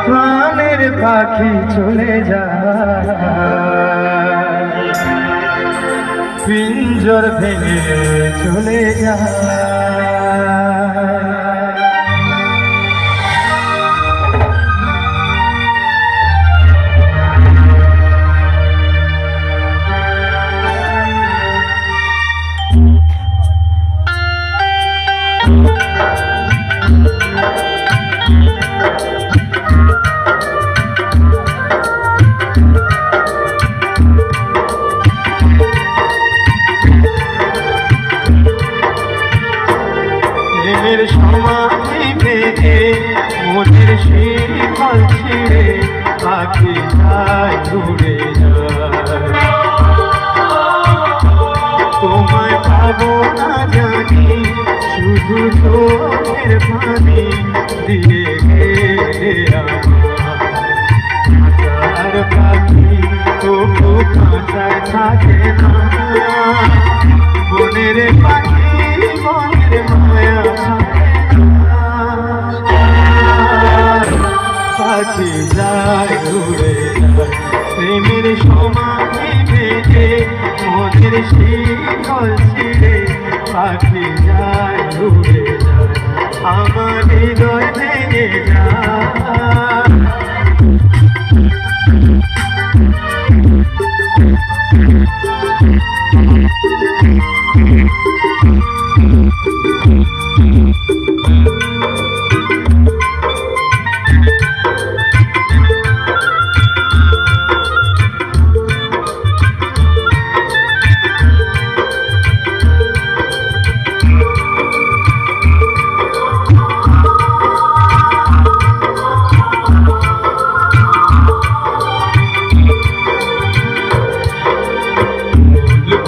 প্রাণের পাখি চলে যায়, পিঞ্জর ভেঙে চলে যায়। সমাধি ভেঙে মনের শিকল ছিঁড়ে পাখি যায় ঘুরে যায়। তোমায় পাবো না জানি শুধু চোখের পানি দিয়ে গেলে আমার পাখি তবু কাঁচায় থাকে না। বনের পাখি মনের মায়া পাখি যায় ঘুরে যায়। প্রেমের সমাধি ভেঙে মনের শিকল ছিঁড়ে পাখি যায় ঘুরে যায়। আমার হৃদয় ভেঙে যায়।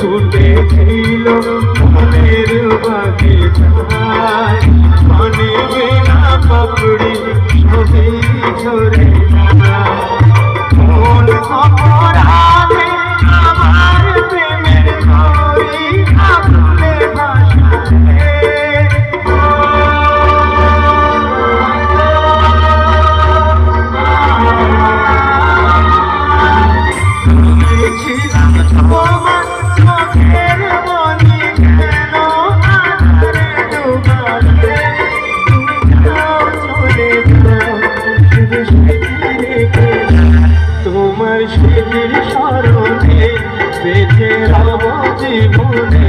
ফুটেছিল মনের বাগিচায়, পানি বিনা পাপড়ি ছবি ঝরে মন অপরাধে আমার প্রেমের নদী আকুলে ভাসায়। তোমার স্মৃতির স্মরণে বেঁচে রব জীবনে